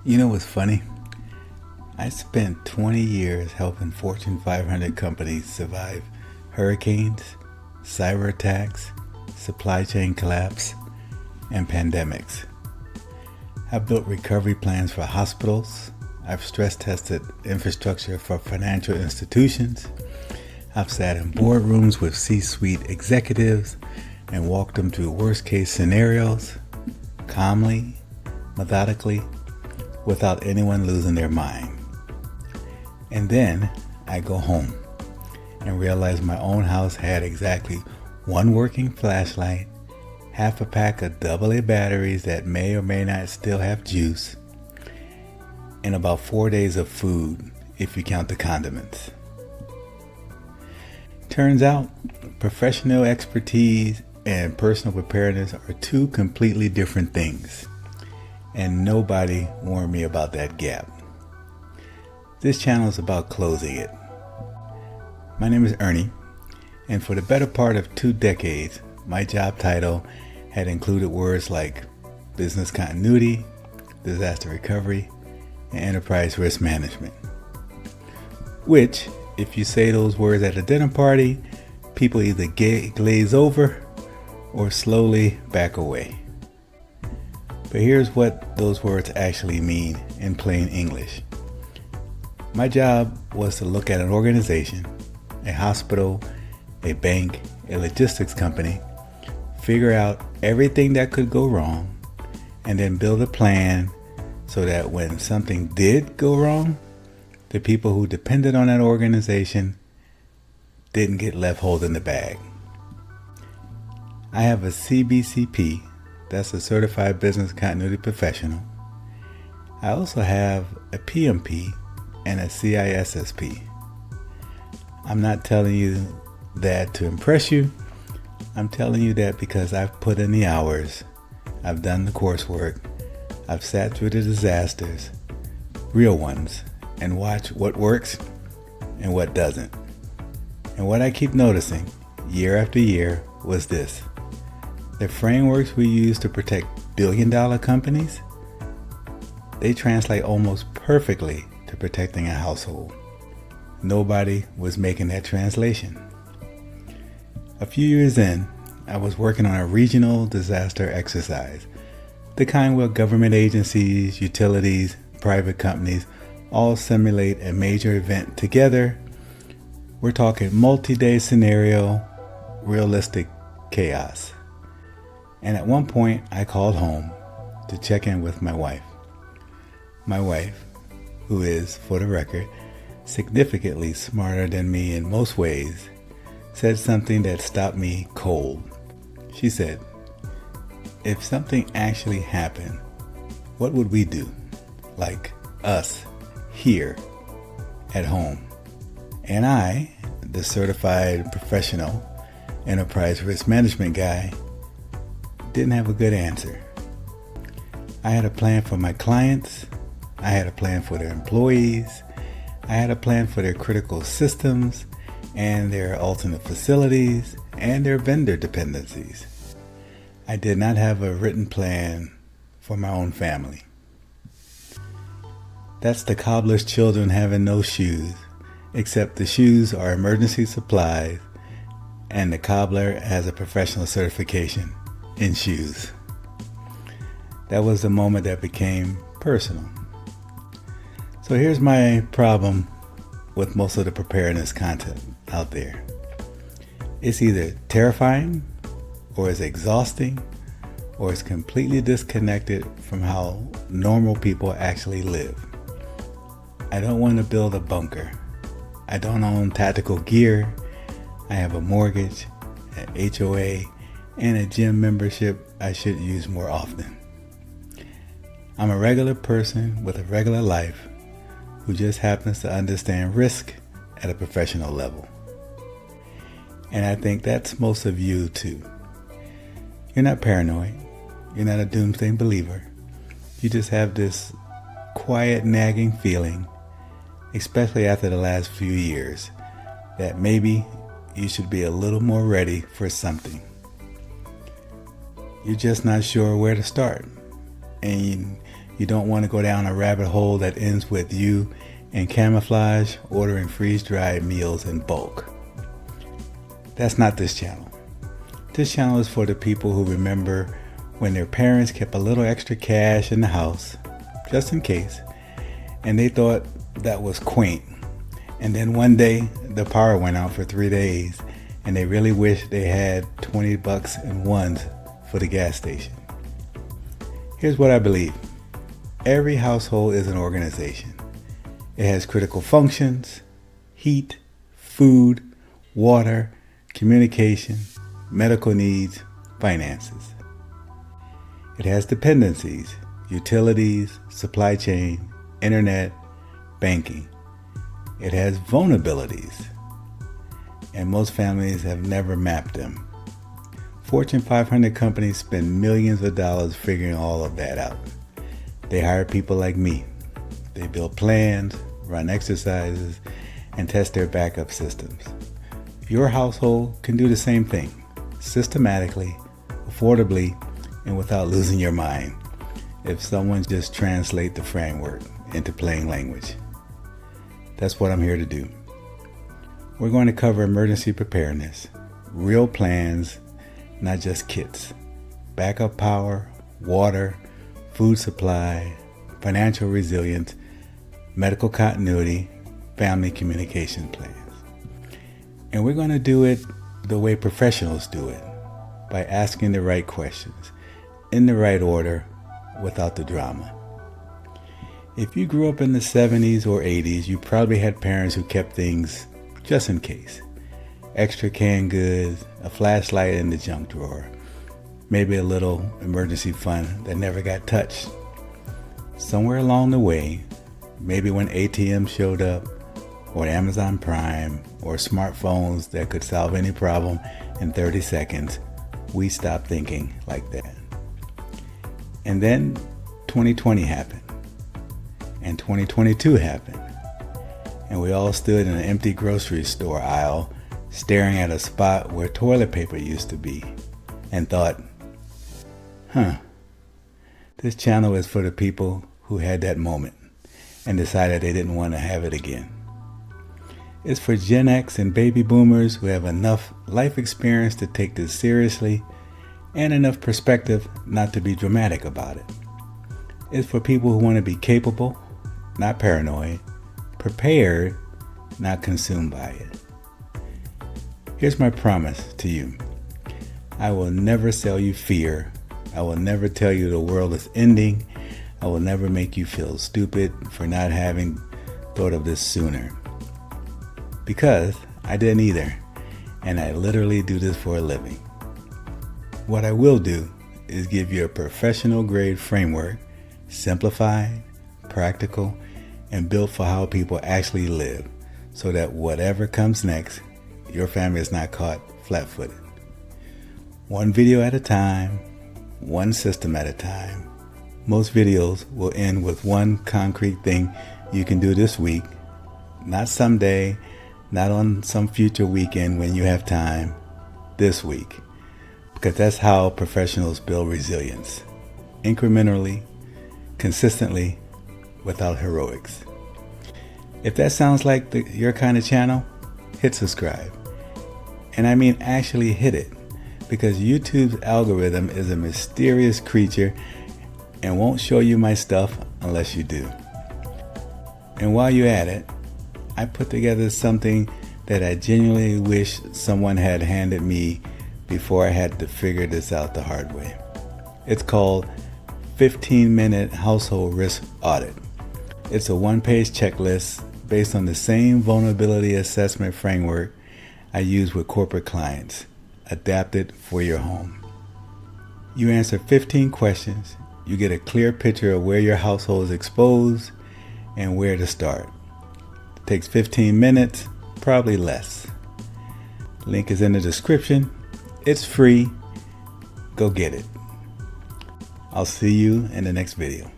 You know what's funny? I spent 20 years helping Fortune 500 companies survive hurricanes, cyber attacks, supply chain collapse, and pandemics. I've built recovery plans for hospitals. I've stress tested infrastructure for financial institutions. I've sat in boardrooms with C-suite executives and walked them through worst-case scenarios, calmly, methodically, without anyone losing their mind. And then I go home and realize my own house had exactly one working flashlight, half a pack of AA batteries that may or may not still have juice, and about 4 days of food if you count the condiments. Turns out, professional expertise and personal preparedness are two completely different things, and nobody warned me about that gap. This channel is about closing it. My name is Ernie, and for the better part of 2 decades, my job title had included words like business continuity, disaster recovery, and enterprise risk management. Which, if you say those words at a dinner party, people either glaze over or slowly back away. But here's what those words actually mean in plain English. My job was to look at an organization, a hospital, a bank, a logistics company, figure out everything that could go wrong, and then build a plan so that when something did go wrong, the people who depended on that organization didn't get left holding the bag. I have a CBCP, that's a Certified Business Continuity Professional. I also have a PMP and a CISSP. I'm not telling you that to impress you. I'm telling you that because I've put in the hours, I've done the coursework, I've sat through the disasters, real ones, and watched what works and what doesn't. And what I keep noticing year after year was this. The frameworks we use to protect billion-dollar companies, they translate almost perfectly to protecting a household. Nobody was making that translation. A few years in, I was working on a regional disaster exercise, the kind where government agencies, utilities, private companies all simulate a major event together. We're talking multi-day scenario, realistic chaos. And at one point, I called home to check in with my wife. My wife, who is, for the record, significantly smarter than me in most ways, said something that stopped me cold. She said, "If something actually happened, what would we do? Like us, here, at home?" And I, the certified professional enterprise risk management guy, didn't have a good answer. I had a plan for my clients. I had a plan for their employees. I had a plan for their critical systems and their alternate facilities and their vendor dependencies. I did not have a written plan for my own family. That's the cobbler's children having no shoes, except the shoes are emergency supplies and the cobbler has a professional certification in shoes. That was the moment that became personal. So here's my problem with most of the preparedness content out there. It's either terrifying, or it's exhausting, or it's completely disconnected from how normal people actually live. I don't want to build a bunker. I don't own tactical gear. I have a mortgage, an HOA, and a gym membership I should use more often. I'm a regular person with a regular life who just happens to understand risk at a professional level. And I think that's most of you too. You're not paranoid. You're not a doomsday believer. You just have this quiet nagging feeling, especially after the last few years, that maybe you should be a little more ready for something. You're just not sure where to start. and you don't want to go down a rabbit hole that ends with you in camouflage ordering freeze-dried meals in bulk. That's not this channel. This channel is for the people who remember when their parents kept a little extra cash in the house, just in case, and they thought that was quaint. And then one day the power went out for 3 days and they really wished they had 20 bucks in ones for the gas station. Here's what I believe. Every household is an organization. It has critical functions: heat, food, water, communication, medical needs, finances. It has dependencies: utilities, supply chain, internet, banking. It has vulnerabilities, and most families have never mapped them. Fortune 500 companies spend millions of dollars figuring all of that out. They hire people like me. They build plans, run exercises, and test their backup systems. Your household can do the same thing, systematically, affordably, and without losing your mind, if someone just translates the framework into plain language. That's what I'm here to do. We're going to cover emergency preparedness, real plans, not just kits, backup power, water, food supply, financial resilience, medical continuity, family communication plans. And we're going to do it the way professionals do it, by asking the right questions, in the right order, without the drama. If you grew up in the 70s or 80s, you probably had parents who kept things just in case. Extra canned goods, a flashlight in the junk drawer, maybe a little emergency fund that never got touched. Somewhere along the way, maybe when ATM showed up, or Amazon Prime, or smartphones that could solve any problem in 30 seconds, we stopped thinking like that. And then 2020 happened, and 2022 happened, and we all stood in an empty grocery store aisle staring at a spot where toilet paper used to be and thought, this channel is for the people who had that moment and decided they didn't want to have it again. It's for Gen X and baby boomers who have enough life experience to take this seriously and enough perspective not to be dramatic about it. It's for people who want to be capable, not paranoid, prepared, not consumed by it. Here's my promise to you. I will never sell you fear. I will never tell you the world is ending. I will never make you feel stupid for not having thought of this sooner. Because I didn't either, and I literally do this for a living. What I will do is give you a professional grade framework, simplified, practical, and built for how people actually live, so that whatever comes next, your family is not caught flat-footed. One video at a time, one system at a time. Most videos will end with one concrete thing you can do this week, not someday, not on some future weekend when you have time, this week. Because that's how professionals build resilience. Incrementally, consistently, without heroics. If that sounds like your kind of channel, hit subscribe. And I mean actually hit it, because YouTube's algorithm is a mysterious creature and won't show you my stuff unless you do. And while you're at it, I put together something that I genuinely wish someone had handed me before I had to figure this out the hard way. It's called 15-Minute Household Risk Audit. It's a one-page checklist based on the same vulnerability assessment framework I use with corporate clients, adapted for your home. You answer 15 questions, you get a clear picture of where your household is exposed and where to start. It takes 15 minutes, probably less. Link is in the description. It's free. Go get it. I'll see you in the next video.